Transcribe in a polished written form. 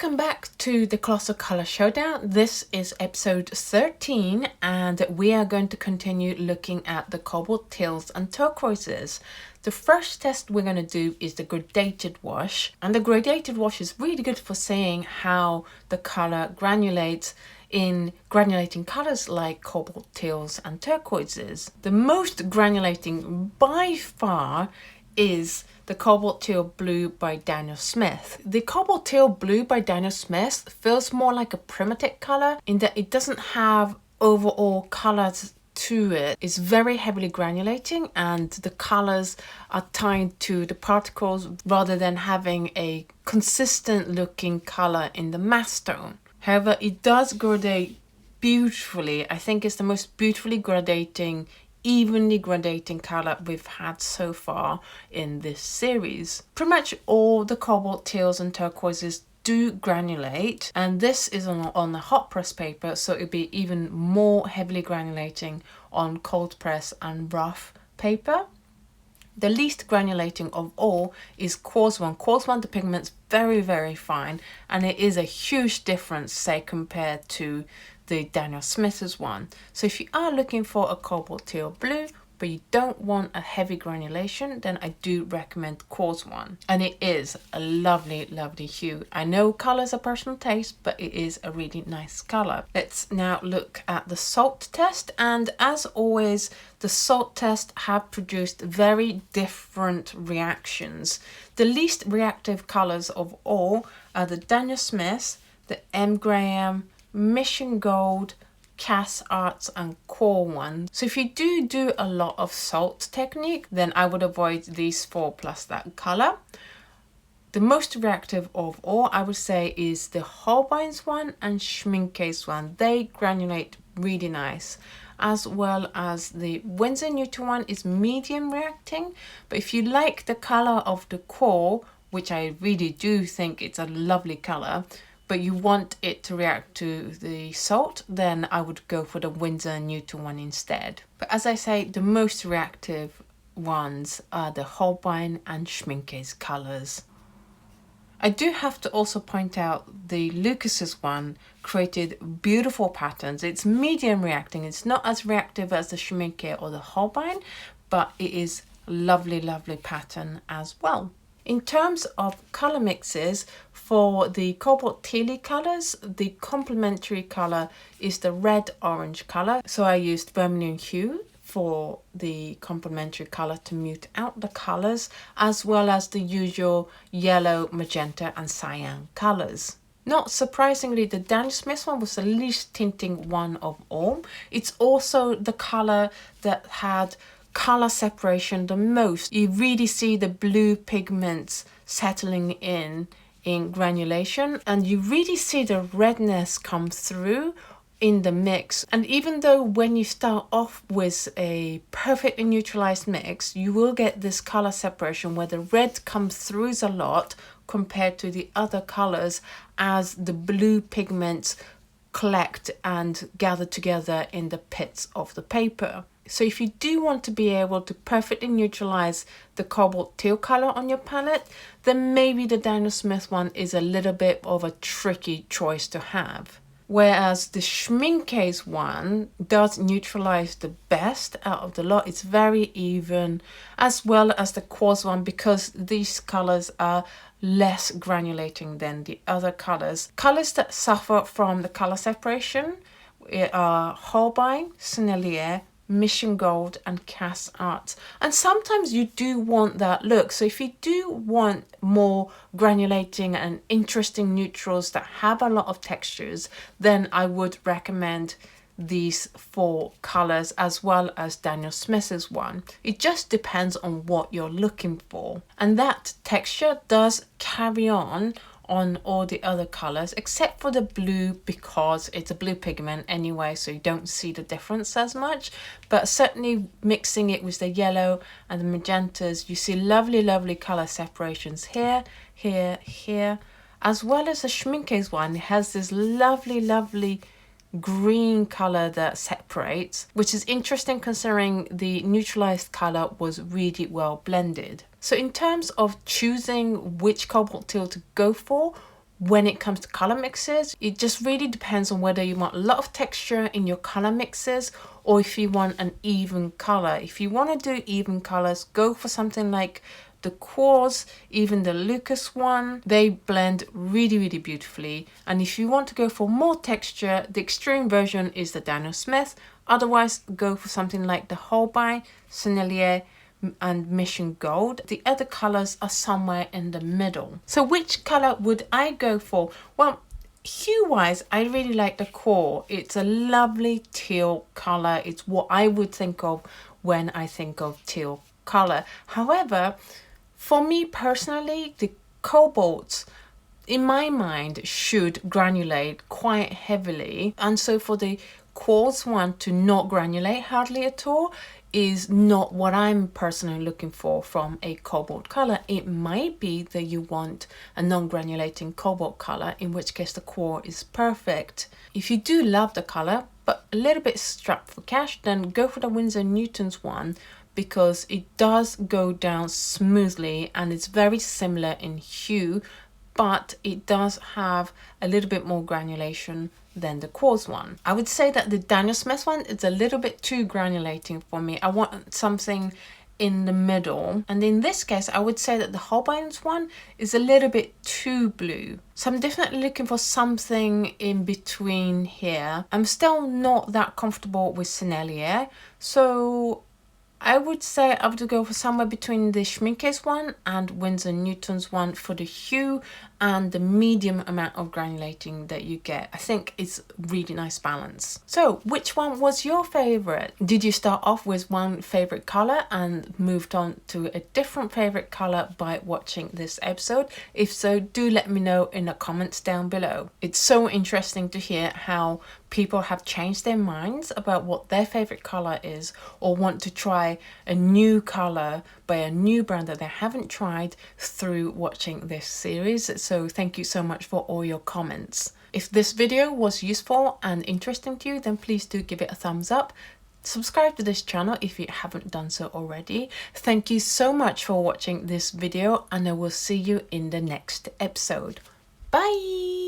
Welcome back to the Colossal Color Showdown. This is episode 13 and we are going to continue looking at the Cobalt Teals and Turquoises. The first test we're going to do is the Gradated wash, and the Gradated wash is really good for seeing how the color granulates in granulating colors like Cobalt Teals and Turquoises. The most granulating by far is the Cobalt Teal Blue by Daniel Smith. The Cobalt Teal Blue by Daniel Smith feels more like a primitive color in that it doesn't have overall colors to it. It's very heavily granulating and the colors are tied to the particles rather than having a consistent looking color in the matte tone. However, it does gradate beautifully. I think it's the most beautifully evenly gradating color we've had so far in this series. Pretty much all the Cobalt Teals and Turquoises do granulate, and this is on a hot press paper, so it'll be even more heavily granulating on cold press and rough paper. The least granulating of all is Quartz One. Quartz One, the pigment's very fine, and it is a huge difference, say, compared to the Daniel Smith's one. So if you are looking for a Cobalt Teal Blue, but you don't want a heavy granulation, then I do recommend Quartz One. And it is a lovely hue. I know colors are personal taste, but it is a really nice color. Let's now look at the salt test. And as always, the salt test have produced very different reactions. The least reactive colors of all are the Daniel Smith, the M. Graham, Mission Gold, Cass Arts and Core One. So if you do a lot of salt technique, then I would avoid these four plus that color. The most reactive of all, I would say, is the Holbein's one and Schmincke's one. They granulate really nice, as well as the Winsor Newton one is medium reacting. But if you like the color of the core, which I really do think it's a lovely color, but you want it to react to the salt, then I would go for the Winsor Newton one instead. But as I say, the most reactive ones are the Holbein and Schmincke's colors. I do have to also point out the Lucas's one created beautiful patterns. It's medium reacting. It's not as reactive as the Schmincke or the Holbein, but it is lovely pattern as well. In terms of color mixes, for the Cobalt Teal colors, the complementary color is the red-orange color. So I used vermilion hue for the complementary color to mute out the colors, as well as the usual yellow, magenta and cyan colors. Not surprisingly, the Daniel Smith one was the least tinting one of all. It's also the color that had color separation the most. You really see the blue pigments settling in granulation, and you really see the redness come through in the mix. And even though when you start off with a perfectly neutralized mix, you will get this color separation where the red comes through a lot compared to the other colors as the blue pigments collect and gather together in the pits of the paper. So if you do want to be able to perfectly neutralize the Cobalt Teal color on your palette, then maybe the Daniel Smith one is a little bit of a tricky choice to have. Whereas the Schmincke's one does neutralize the best out of the lot. It's very even, as well as the Quartz one, because these colors are less granulating than the other colors. Colors that suffer from the color separation are Holbein, Sennelier, Mission Gold and Cass Arts. And sometimes you do want that look. So if you do want more granulating and interesting neutrals that have a lot of textures, then I would recommend these four colors as well as Daniel Smith's one. It just depends on what you're looking for. And that texture does carry on all the other colors except for the blue, because it's a blue pigment anyway, so you don't see the difference as much. But certainly mixing it with the yellow and the magentas, you see lovely color separations here, as well as the Schmincke's one. It has this lovely green color that separates, which is interesting considering the neutralized color was really well blended. So in terms of choosing which Cobalt Teal to go for, when it comes to color mixes, it just really depends on whether you want a lot of texture in your color mixes or if you want an even color. If you want to do even colors, go for something like the Quartz, even the Lucas one. They blend really, really beautifully. And if you want to go for more texture, the extreme version is the Daniel Smith. Otherwise, go for something like the Holbein, Sennelier, and Mission Gold. The other colors are somewhere in the middle. So which color would I go for? Well, hue wise, I really like the core. It's a lovely teal color. It's what I would think of when I think of teal color. However, for me personally, the cobalts in my mind should granulate quite heavily, and so for the quartz one to not granulate hardly at all is not what I'm personally looking for from a cobalt color. It might be that you want a non-granulating cobalt color, in which case the core is perfect. If you do love the color but a little bit strapped for cash, then go for the Winsor & Newton's one, because it does go down smoothly and it's very similar in hue, but it does have a little bit more granulation than the quartz one. I would say that the Daniel Smith one is a little bit too granulating for me. I want something in the middle. And in this case, I would say that the Holbein's one is a little bit too blue. So I'm definitely looking for something in between here. I'm still not that comfortable with Sennelier, so I would say I would go for somewhere between the Schmincke's one and Winsor & Newton's one for the hue and the medium amount of granulating that you get. I think it's really nice balance. So which one was your favorite? Did you start off with one favorite color and moved on to a different favorite color by watching this episode? If so, do let me know in the comments down below. It's so interesting to hear how people have changed their minds about what their favorite color is, or want to try a new color by a new brand that they haven't tried through watching this series. So thank you so much for all your comments. If this video was useful and interesting to you, then please do give it a thumbs up. Subscribe to this channel if you haven't done so already. Thank you so much for watching this video, and I will see you in the next episode. Bye!